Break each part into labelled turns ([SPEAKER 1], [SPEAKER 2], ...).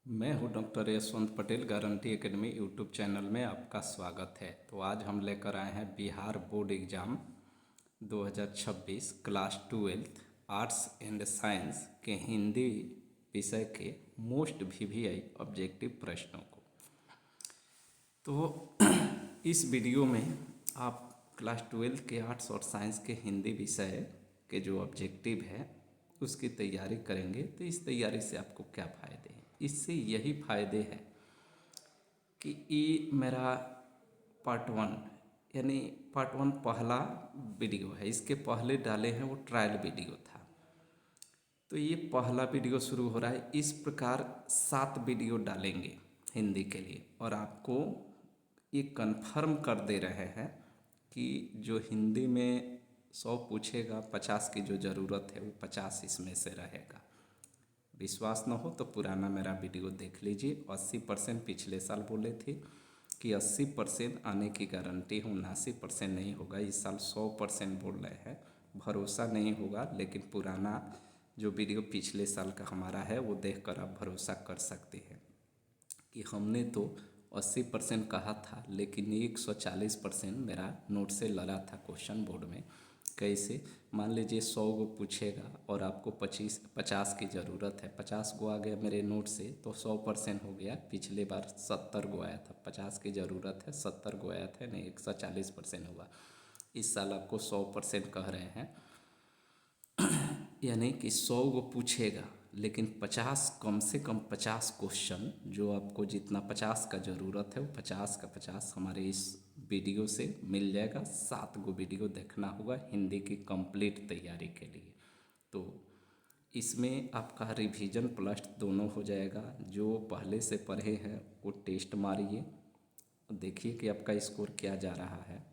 [SPEAKER 1] मैं हूं doctor Yashwant Patel. Guarantee academy YouTube channel में आपका स्वागत है। तो आज हम लेकर आए हैं Bihar board exam 2026 class 12 arts and science के हिंदी विषय के मोस्ट वीवीआई ऑब्जेक्टिव प्रश्नों को। तो इस वीडियो में आप क्लास 12 के आर्ट्स और साइंस के हिंदी विषय के जो ऑब्जेक्टिव है उसकी तैयारी करेंगे। तो इस तैयारी से आपको क्या फ़ायदे हैं? इससे यही फ़ायदे हैं कि ये मेरा पार्ट 1 यानी पार्ट 1 पहला वीडियो है। इसके पहले डाले हैं वो ट्रायल वीडियो था। तो ये पहला वीडियो शुरू हो रहा है। इस प्रकार 7 वीडियो डालेंगे हिंदी के लिए और आपको ये कंफर्म कर दे रहे हैं कि जो हिंदी में 100 पूछेगा 50 की जो ज़रूरत है वो 50 इसमें से रहेगा। विश्वास न हो तो पुराना मेरा वीडियो देख लीजिए। 80% पिछले साल बोले थे कि 80% आने की गारंटी है, 79% नहीं होगा। इस साल 100% बोल रहे हैं। भरोसा नहीं होगा, लेकिन पुराना जो वीडियो पिछले साल का हमारा है वो देखकर आप भरोसा कर सकते हैं कि हमने तो 80% कहा था, लेकिन 140% मेरा नोट से लड़ा था क्वेश्चन बोर्ड में। कैसे? मान लीजिए 100 गो पूछेगा और आपको 50 की ज़रूरत है। 50 गो आ गया मेरे नोट से तो 100% हो गया। पिछले बार 70 गो आया था, 50 की ज़रूरत है, 70 गो आया था, नहीं 140% हुआ। इस साल आपको 100% कह रहे हैं, यानी कि 100 गो पूछेगा लेकिन 50 कम से कम 50 क्वेश्चन जो आपको जितना 50 का ज़रूरत है वो 50 का 50 हमारे इस वीडियो से मिल जाएगा। 7 गो वीडियो देखना होगा हिंदी की कंप्लीट तैयारी के लिए। तो इसमें आपका रिवीजन प्लस दोनों हो जाएगा। जो पहले से पढ़े हैं वो टेस्ट मारिए, देखिए कि आपका स्कोर क्या जा रहा है।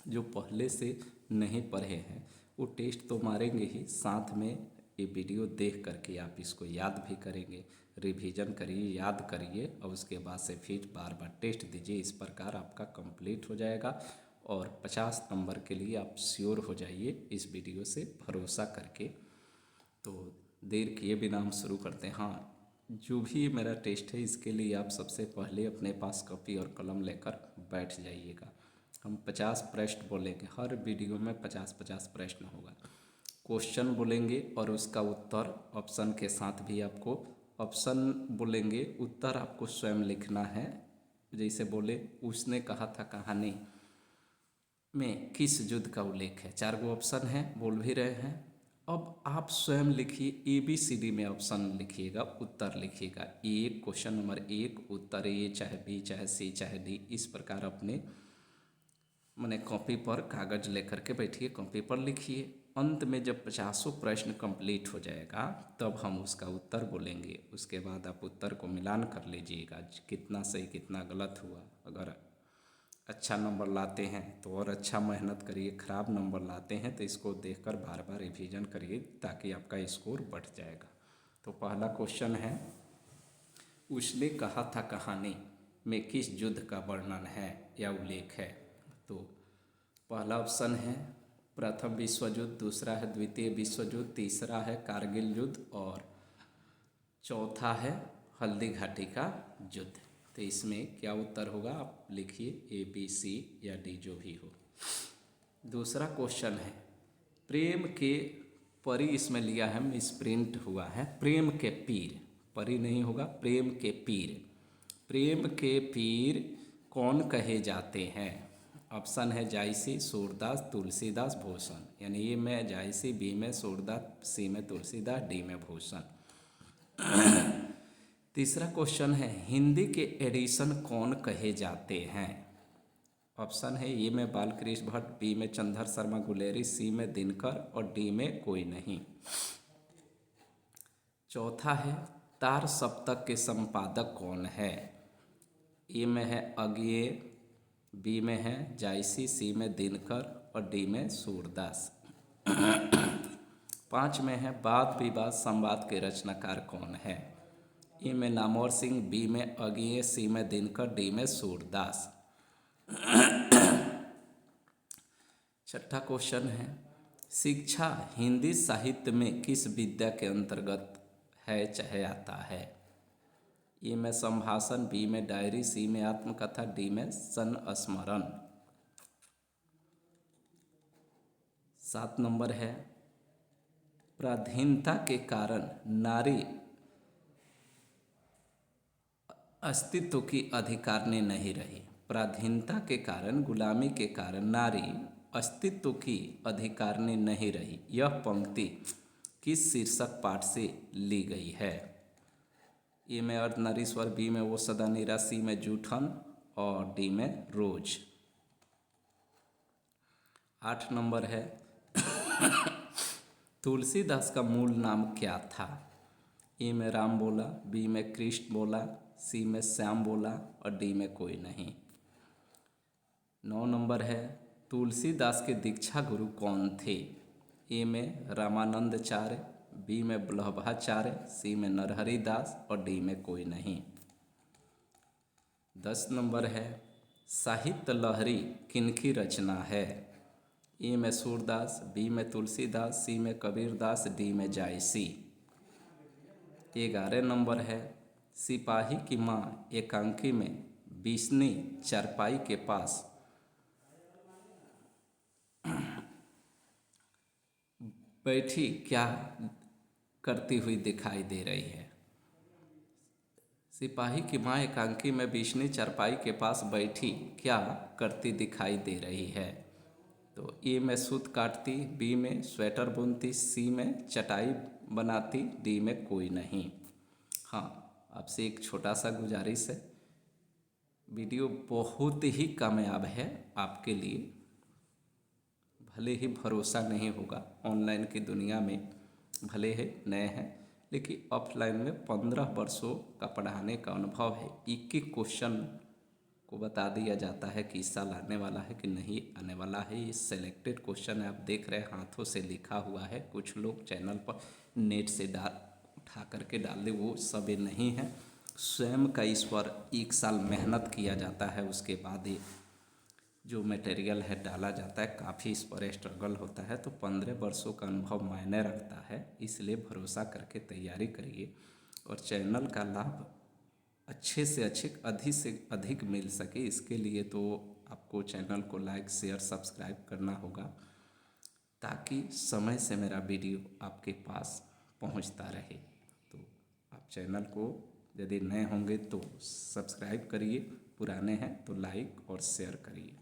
[SPEAKER 1] जो पहले से नहीं पढ़े हैं वो टेस्ट तो मारेंगे ही, साथ में ये वीडियो देख करके आप इसको याद भी करेंगे। रिवीजन करिए, याद करिए और उसके बाद से फिर बार बार टेस्ट दीजिए। इस प्रकार आपका कंप्लीट हो जाएगा और 50 नंबर के लिए आप श्योर हो जाइए इस वीडियो से भरोसा करके। तो देर किए बिना हम शुरू करते हैं। हाँ, जो भी मेरा टेस्ट है इसके लिए आप सबसे पहले अपने पास कॉपी और कलम लेकर बैठ जाइएगा। हम 50 प्रश्न बोलेंगे, हर वीडियो में 50-50 प्रश्न होगा। क्वेश्चन बोलेंगे और उसका उत्तर ऑप्शन के साथ भी आपको ऑप्शन बोलेंगे, उत्तर आपको स्वयं लिखना है। जैसे बोले उसने कहा था कहानी में किस युद्ध का उल्लेख है, 4 गो ऑप्शन है, बोल भी रहे हैं। अब आप स्वयं लिखिए, ABCD में ऑप्शन लिखिएगा, उत्तर लिखिएगा। ए क्वेश्चन नंबर 1 उत्तर ए, चाहे बी चाहे सी चाहे डी। इस प्रकार अपने मैंने कॉपी पर कागज़ लेकर के बैठिए, कॉपी पर लिखिए। अंत में जब 50 प्रश्न कंप्लीट हो जाएगा तब हम उसका उत्तर बोलेंगे। उसके बाद आप उत्तर को मिलान कर लीजिएगा, कितना सही कितना गलत हुआ। अगर अच्छा नंबर लाते हैं तो और अच्छा मेहनत करिए, ख़राब नंबर लाते हैं तो इसको देखकर बार बार रिवीजन करिए ताकि आपका स्कोर बढ़ जाएगा। तो पहला क्वेश्चन है, उसने कहा था कहानी में किस युद्ध का वर्णन है या उल्लेख है? तो पहला ऑप्शन है प्रथम विश्व युद्ध, दूसरा है द्वितीय विश्व युद्ध, तीसरा है कारगिल युद्ध और चौथा है हल्दी घाटी का युद्ध। तो इसमें क्या उत्तर होगा आप लिखिए, ABC या D जो भी हो। दूसरा क्वेश्चन है, प्रेम के परी, इसमें लिया है मिस प्रिंट हुआ है, प्रेम के पीर, परी नहीं होगा, प्रेम के पीर। प्रेम के पीर कौन कहे जाते हैं? ऑप्शन है जायसी, सूरदास, तुलसीदास, भूषण। यानी ए में जायसी, B में सूरदास, C में तुलसीदास, D में भूषण। तीसरा क्वेश्चन है, हिंदी के एडिशन कौन कहे जाते हैं? ऑप्शन है ए में बालकृष्ण भट्ट, B में चंद्र शर्मा गुलेरी, C में दिनकर और D में कोई नहीं। चौथा है, तार सप्तक के संपादक कौन है? ए में है अज्ञेय, B में है जायसी, C में दिनकर और D में सूरदास। 5 में है वाद विवाद संवाद के रचनाकार कौन है? ए में नामवर सिंह, B में अज्ञेय, C में दिनकर, D में सूरदास। छठा क्वेश्चन है, शिक्षा हिंदी साहित्य में किस विद्या के अंतर्गत है चाहे आता है? ए में संभाषण, बी में डायरी, सी में आत्मकथा, डी में संस्मरण। 7 नंबर है पराधीनता के कारण नारी अस्तित्व की अधिकारिणी नहीं रही। पराधीनता के कारण, गुलामी के कारण नारी अस्तित्व की अधिकारिणी नहीं रही। यह पंक्ति किस शीर्षक पाठ से ली गई है? ए में अर्धनारीश्वर, बी में वो सदा नीरा, सी में जूठन और डी में रोज। 8 नंबर है तुलसीदास का मूल नाम क्या था? ए में राम बोला, बी में कृष्ण बोला, सी में श्याम बोला और डी में कोई नहीं। 9 नंबर है तुलसीदास के दीक्षा गुरु कौन थे? ए में रामानंदाचार्य, बी में वल्लभाचार्य, सी में नरहरि दास और डी में कोई नहीं। 10 नंबर है साहित्य लहरी किनकी रचना है? ए में सूरदास, बी में तुलसीदास, सी में कबीरदास, डी में जायसी। 11 नंबर है सिपाही की माँ एकांकी में बिस्नी चारपाई के पास बैठी क्या करती हुई दिखाई दे रही है? सिपाही की माँ एकांकी में बिस्नी चारपाई के पास बैठी क्या करती दिखाई दे रही है? तो ए में सूत काटती, बी में स्वेटर बुनती, सी में चटाई बनाती, डी में कोई नहीं। हाँ, आपसे एक छोटा सा गुजारिश है, वीडियो बहुत ही कामयाब है आपके लिए। भले ही भरोसा नहीं होगा, ऑनलाइन की दुनिया में भले ही नए हैं, लेकिन ऑफलाइन में 15 वर्षों का पढ़ाने का अनुभव है। एक एक क्वेश्चन को बता दिया जाता है कि इस साल आने वाला है कि नहीं आने वाला है। ये सेलेक्टेड क्वेश्चन है, आप देख रहे हैं हाथों से लिखा हुआ है। कुछ लोग चैनल पर नेट से उठा करके डाल दे, वो सब नहीं है। स्वयं का इस पर 1 साल मेहनत किया जाता है, उसके बाद ये जो मटेरियल है डाला जाता है। काफ़ी इस पर स्ट्रगल होता है, तो 15 वर्षों का अनुभव मायने रखता है। इसलिए भरोसा करके तैयारी करिए और चैनल का लाभ अच्छे से अधिक से अधिक मिल सके, इसके लिए तो आपको चैनल को लाइक, शेयर, सब्सक्राइब करना होगा, ताकि समय से मेरा वीडियो आपके पास पहुंचता रहे। तो आप चैनल को यदि नए होंगे तो सब्सक्राइब करिए, पुराने हैं तो लाइक और शेयर करिए।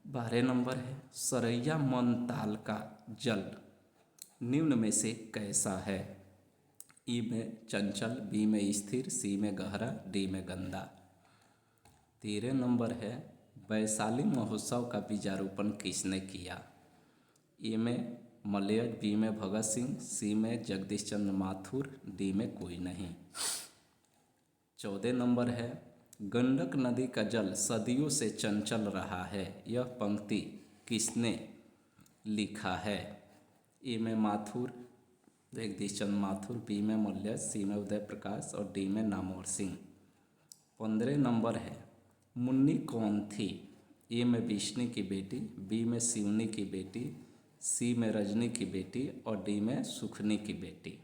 [SPEAKER 1] 12 नंबर है सरैया मन ताल का जल निम्न में से कैसा है? ई में चंचल, बी में स्थिर, सी में गहरा, डी में गंदा। 13 नंबर है वैशाली महोत्सव का बीजारोपण किसने किया? ए में मलयज, बी में भगत सिंह, सी में जगदीश चंद्र माथुर, डी में कोई नहीं। 14 नंबर है गंडक नदी का जल सदियों से चंचल रहा है। यह पंक्ति किसने लिखा है? ए में माथुर, जगदीश चंद्र माथुर, बी में मलयज, सी में उदय प्रकाश और डी में नामवर सिंह। 15 नंबर है मुन्नी कौन थी? ए में विष्णु की बेटी, बी में सिवनी की बेटी, सी में रजनी की बेटी और डी में सुखनी की बेटी।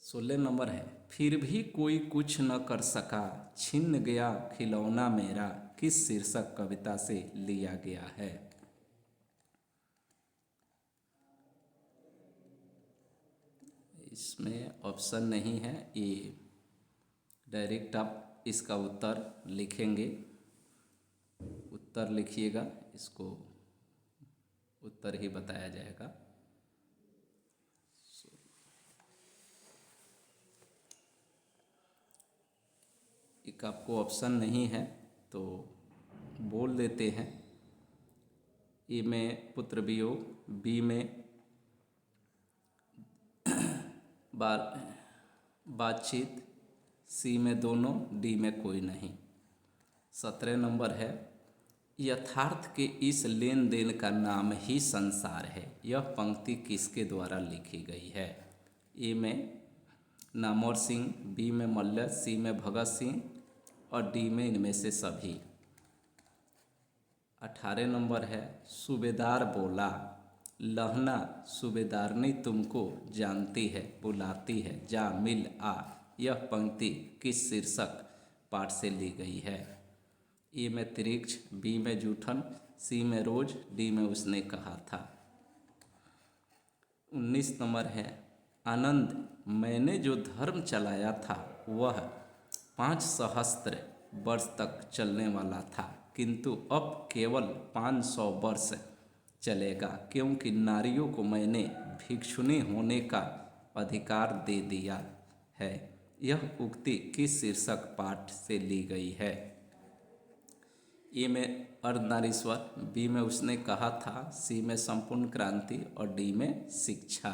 [SPEAKER 1] 16 नंबर है फिर भी कोई कुछ न कर सका, छिन गया खिलौना मेरा, किस शीर्षक कविता से लिया गया है? इसमें ऑप्शन नहीं है, ये डायरेक्ट आप इसका उत्तर लिखेंगे। उत्तर लिखिएगा, इसको उत्तर ही बताया जाएगा। एक आपको ऑप्शन नहीं है तो बोल देते हैं। ए में पुत्र वियोग, बी में बातचीत, सी में दोनों, डी में कोई नहीं। 17 नंबर है यथार्थ के इस लेन देन का नाम ही संसार है। यह पंक्ति किसके द्वारा लिखी गई है? ए में नामवर सिंह, बी में मल्ल, सी में भगत सिंह और डी में इनमें से सभी। 18 नंबर है सूबेदार बोला लहना सूबेदारनी तुमको जानती है बुलाती है जा मिल आ। यह पंक्ति किस शीर्षक पाठ से ली गई है? ए में तिरिक्ष, बी में जूठन, सी में रोज, डी में उसने कहा था। 19 नंबर है, आनंद मैंने जो धर्म चलाया था वह 5 सहस्त्र वर्ष तक चलने वाला था, किंतु अब केवल 500 वर्ष चलेगा, क्योंकि नारियों को मैंने भिक्षुणी होने का अधिकार दे दिया है। यह उक्ति किस शीर्षक पाठ से ली गई है? ए में अर्धनारीश्वर, बी में उसने कहा था, सी में संपूर्ण क्रांति और डी में शिक्षा।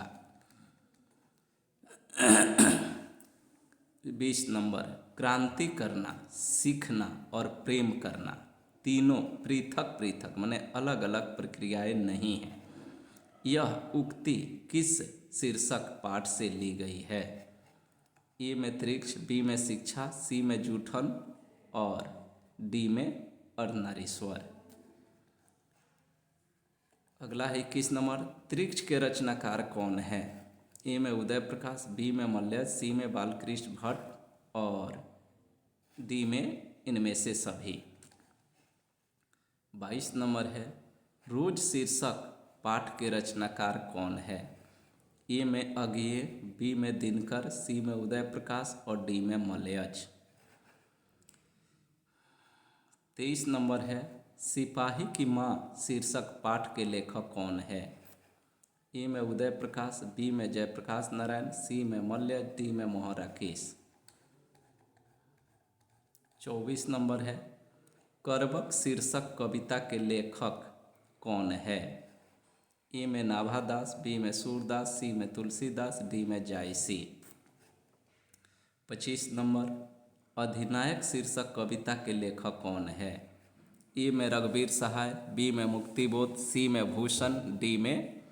[SPEAKER 1] 20 नंबर, क्रांति करना, सीखना और प्रेम करना तीनों पृथक पृथक माने अलग अलग प्रक्रियाएं नहीं हैं। यह उक्ति किस शीर्षक पाठ से ली गई है? ए में त्रिक्ष, बी में शिक्षा, सी में जूठन और डी में अर्धनारीश्वर। अगला है 21 नंबर, त्रिक्ष के रचनाकार कौन है? ए में उदय प्रकाश, बी में मल्य, सी में बालकृष्ण भट्ट और डी में इनमें से सभी। 22 नंबर है, रोज शीर्षक पाठ के रचनाकार कौन है? ए में अज्ञेय, बी में दिनकर, सी में उदय प्रकाश और डी में मलयज। 23 नंबर है, सिपाही की माँ शीर्षक पाठ के लेखक कौन है? ए में उदय प्रकाश, बी में जयप्रकाश नारायण, सी में मल्य, डी में मोहन राकेश। 24 नंबर है, करबक शीर्षक कविता के लेखक कौन है? ए में नाभादास, बी में सूरदास, सी में तुलसीदास, डी में जायसी। 25 नंबर, अधिनायक शीर्षक कविता के लेखक कौन है? ए में रघुवीर सहाय, बी में मुक्तिबोध, सी में भूषण, डी में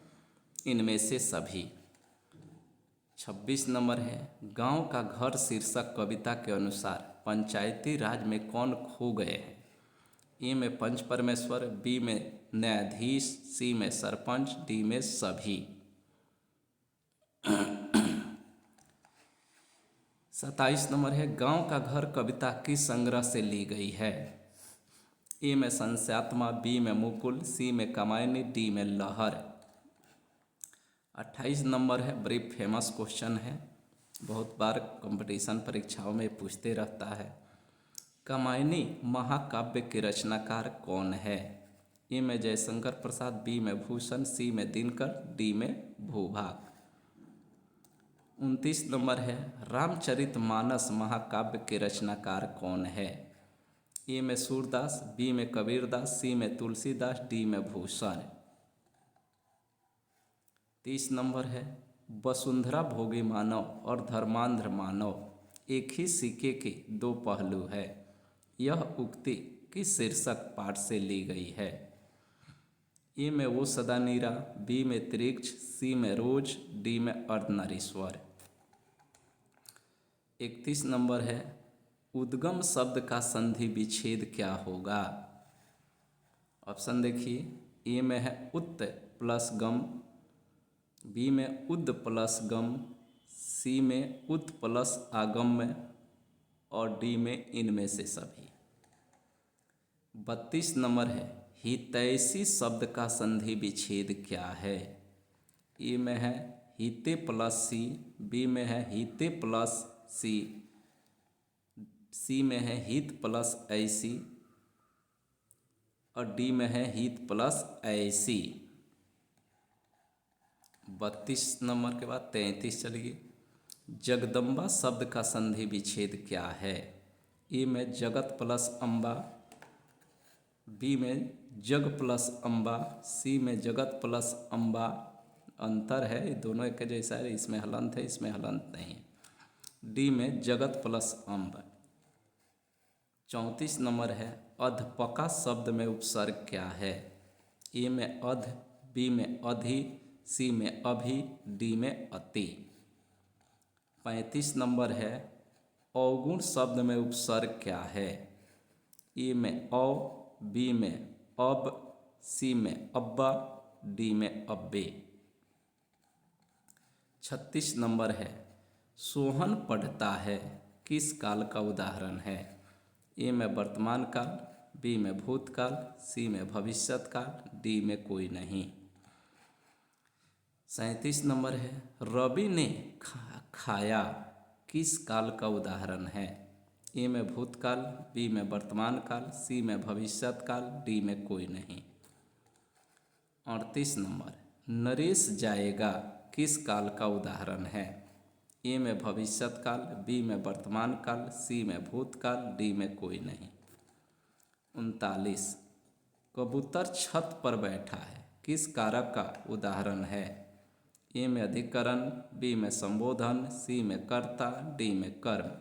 [SPEAKER 1] इनमें से सभी। 26 नंबर है, गांव का घर शीर्षक कविता के अनुसार पंचायती राज में कौन खो गए हैं? ए में पंच परमेश्वर, बी में न्यायाधीश, सी में सरपंच, डी में सभी। 27 नंबर है, गांव का घर कविता किस संग्रह से ली गई है? ए में संस्यात्मा, बी में मुकुल, सी में कामायनी, डी में लहर। 28 नंबर है, बड़ी फेमस क्वेश्चन है, बहुत बार कंपटीशन परीक्षाओं में पूछते रहता है। कामायनी महाकाव्य के रचनाकार कौन है? ए में जयशंकर प्रसाद, बी में भूषण, सी में दिनकर, डी में भूभाग। 29 नंबर है, रामचरितमानस महाकाव्य के रचनाकार कौन है? ए में सूरदास, बी में कबीरदास, सी में तुलसीदास, डी में भूषण। 30 नंबर है, वसुंधरा भोगी मानव और धर्मांध मानव एक ही सिक्के के दो पहलू है। यह उक्ति किस शीर्षक पाठ से ली गई है? ए में वो सदा नीरा, बी में त्रिक्ष, सी में रोज, डी में अर्धनारीश्वर। 31 नंबर है, उद्गम शब्द का संधि विच्छेद क्या होगा? ऑप्शन देखिए, ए में है उत्त प्लस गम, बी में उद प्लस गम, सी में उत प्लस आगम्य और डी में इनमें से सभी। 32 नंबर है, हितैषी शब्द का संधि विच्छेद क्या है? ए में है हिते प्लस सी, बी में है हिते प्लस सी, सी में है हित प्लस ऐसी और डी में है हित प्लस ऐसी। 32 नंबर के बाद 33 चलिए, जगदम्बा शब्द का संधि विच्छेद क्या है? ए में जगत प्लस अम्बा, बी में जग प्लस अम्बा, सी में जगत प्लस अम्बा। अंतर है, दोनों एक जैसा है, इसमें हलंत है, इसमें हलंत नहीं है। डी में जगत प्लस अम्ब। 34 नंबर है, अधपका शब्द में उपसर्ग क्या है? ए में अध, बी में अधि, सी में अभि, डी में अति। 35 नंबर है, अवगुण शब्द में उपसर्ग क्या है? ए में औ, बी में अब, सी में अब्बा, डी में अब्बे। 36 नंबर है, सोहन पढ़ता है किस काल का उदाहरण है? ए में वर्तमान काल, बी में भूतकाल, सी में भविष्यत काल, डी में कोई नहीं। 37 नंबर है, रवि ने खाया किस काल का उदाहरण है? ए में भूतकाल, बी में वर्तमान काल, सी में भविष्यत काल, डी में कोई नहीं। 38 नंबर, नरेश जाएगा किस काल का उदाहरण है? ए में भविष्यत काल, बी में वर्तमान काल, सी में भूतकाल, डी में कोई नहीं। 39, कबूतर छत पर बैठा है किस कारक का उदाहरण है? ए में अधिकरण, बी में संबोधन, सी में कर्ता, डी में कर्म।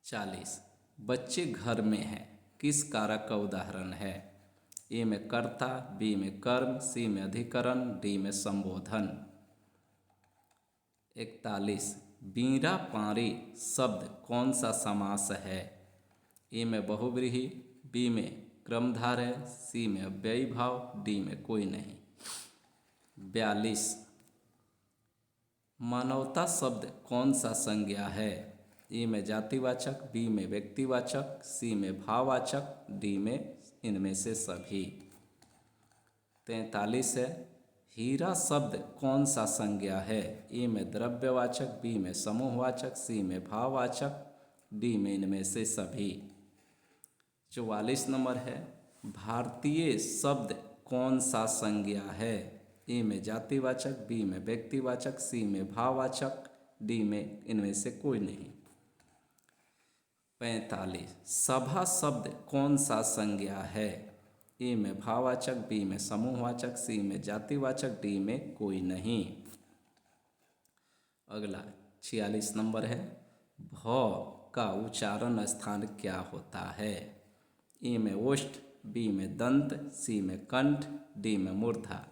[SPEAKER 1] 40, बच्चे घर में हैं किस कारक का उदाहरण है? ए में कर्ता, बी में कर्म, सी में अधिकरण, डी में संबोधन। 41, बीरा पारी शब्द कौन सा समास है? ए में बहुव्रीहि, बी में क्रमधारय, सी में अव्ययी भाव, डी में कोई नहीं। 42, मानवता शब्द कौन सा संज्ञा है? ए में जातिवाचक, बी में व्यक्तिवाचक, सी में भाववाचक, डी में इनमें से सभी। 43 है, हीरा शब्द कौन सा संज्ञा है? ए में द्रव्यवाचक, बी में समूहवाचक, सी में भाववाचक, डी में इनमें से सभी। 44 नंबर है, भारतीय शब्द कौन सा संज्ञा है? ए में जातिवाचक, बी में व्यक्तिवाचक, सी में भाववाचक, डी में इनमें से कोई नहीं। 45, सभा शब्द कौन सा संज्ञा है? ए में भाववाचक, बी में समूहवाचक, सी में जातिवाचक, डी में कोई नहीं। अगला 46 नंबर है, भ का उच्चारण स्थान क्या होता है? ए में ओष्ठ, बी में दंत, सी में कंठ, डी में मूर्धा।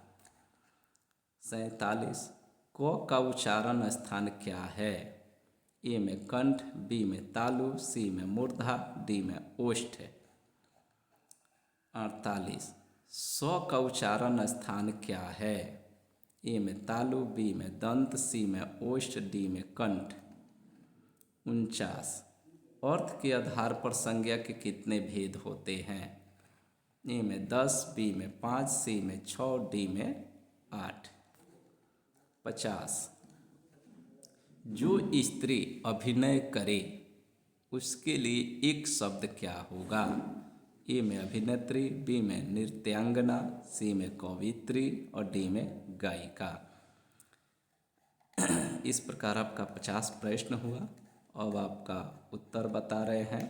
[SPEAKER 1] 47, क का उच्चारण स्थान क्या है? ए में कंठ, बी में तालु, सी में मूर्धा, डी में ओष्ठ। 48, स का उच्चारण स्थान क्या है? ए में तालु, बी में दंत, सी में ओष्ठ, डी में कंठ। 49, अर्थ के आधार पर संज्ञा के कितने भेद होते हैं? ए में 10, बी में 5, सी में 6, डी में 8। 50, जो स्त्री अभिनय करे उसके लिए एक शब्द क्या होगा? ए में अभिनेत्री, बी में नृत्यांगना, सी में कवियत्री और डी में गायिका। इस प्रकार आपका 50 प्रश्न हुआ। अब आपका उत्तर बता रहे हैं।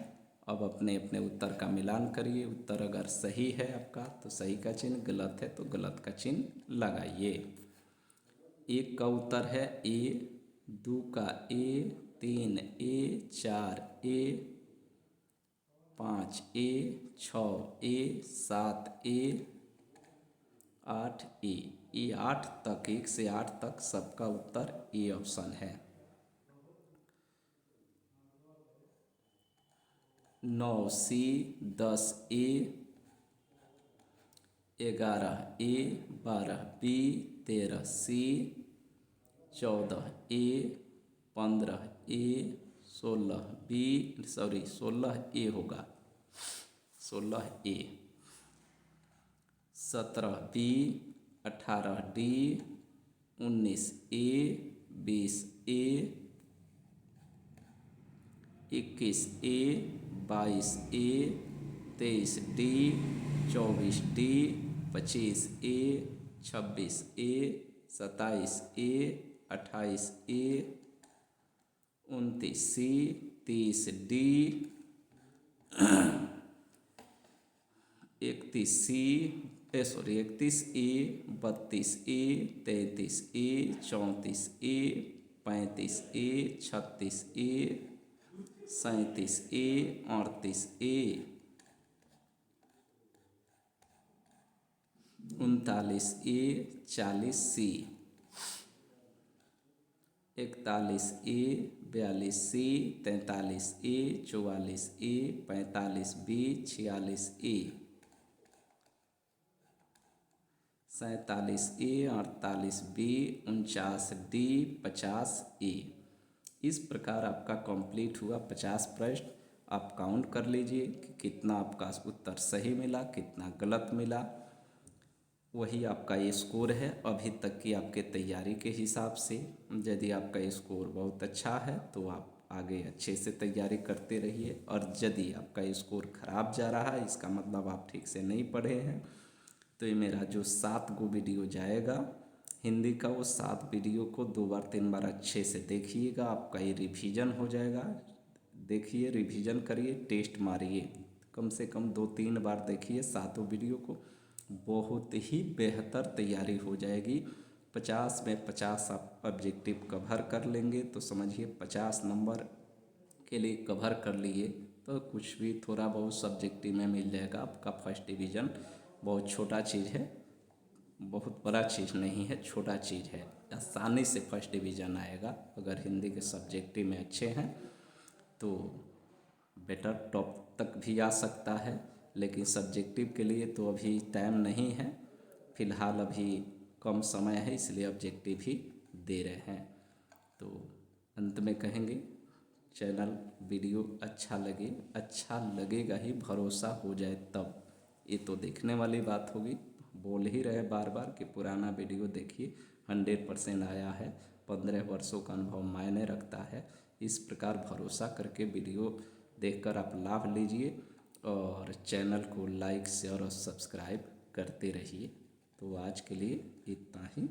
[SPEAKER 1] अब अपने अपने उत्तर का मिलान करिए। उत्तर अगर सही है आपका तो सही का चिन्ह, गलत है तो गलत का चिन्ह लगाइए। 1 का उत्तर है ए, 2 का ए, 3 ए, 4 ए, 5 ए, 6 ए, 7 ए, 8 ए। ये 8 तक, 1 से 8 तक सबका उत्तर ए ऑप्शन है। 9 सी, 10 ए, 11 ए, 12 बी, 13 सी, 14 ए, 15 ए, 16 ए होगा, 16 ए, 17 बी, 18 डी, 19 ए, 20 ए, 21 ए, 22 ए, 23 डी, 24 डी, 25 ए, 26 ए, 27 ए, 28 ए, 29 सी, 30 डी, 31 सी, 31 ए, 32 ए, 33 ए, 34 ए, 35 ए, 36 ए, 37 ए, 38 ए, 39 ए, 40 सी, 41 ए, 42 सी, 43 ए, 44 ए, 45 बी, 46 ए, 47A, 48B, 49D, 50A। इस प्रकार आपका कंप्लीट हुआ 50 प्रश्न। आप काउंट कर लीजिए कि कितना आपका उत्तर सही मिला, कितना गलत मिला। वही आपका ये स्कोर है अभी तक की आपके तैयारी के हिसाब से। यदि आपका स्कोर बहुत अच्छा है तो आप आगे अच्छे से तैयारी करते रहिए, और यदि आपका स्कोर खराब जा रहा है इसका मतलब आप ठीक से नहीं पढ़े हैं। तो ये मेरा जो 7 गो वीडियो जाएगा हिंदी का, वो 7 वीडियो को 2 बार 3 बार अच्छे से देखिएगा। आपका ये रिवीजन हो जाएगा। देखिए, रिवीजन करिए, टेस्ट मारिए, कम से कम 2-3 बार देखिए 7 वीडियो को। बहुत ही बेहतर तैयारी हो जाएगी। 50 में 50 आप ऑब्जेक्टिव कवर कर लेंगे तो समझिए 50 नंबर के लिए कवर कर लिए तो कुछ भी थोड़ा बहुत सब्जेक्टिव में मिल जाएगा। आपका फर्स्ट डिवीज़न बहुत छोटा चीज़ है, बहुत बड़ा चीज़ नहीं है, छोटा चीज़ है। आसानी से फर्स्ट डिवीज़न आएगा अगर हिंदी के सब्जेक्टिव में अच्छे हैं तो बेटर टॉप तक भी आ सकता है। लेकिन सब्जेक्टिव के लिए तो अभी टाइम नहीं है, फ़िलहाल अभी कम समय है, इसलिए ऑब्जेक्टिव ही दे रहे हैं। तो अंत में कहेंगे, चैनल वीडियो अच्छा लगेगा ही, भरोसा हो जाए तब। ये तो देखने वाली बात होगी। बोल ही रहे बार बार कि पुराना वीडियो देखिए, 100% आया है। 15 वर्षों का अनुभव मायने रखता है। इस प्रकार भरोसा करके वीडियो देखकर आप लाभ लीजिए और चैनल को लाइक शेयर और सब्सक्राइब करते रहिए। तो आज के लिए इतना ही।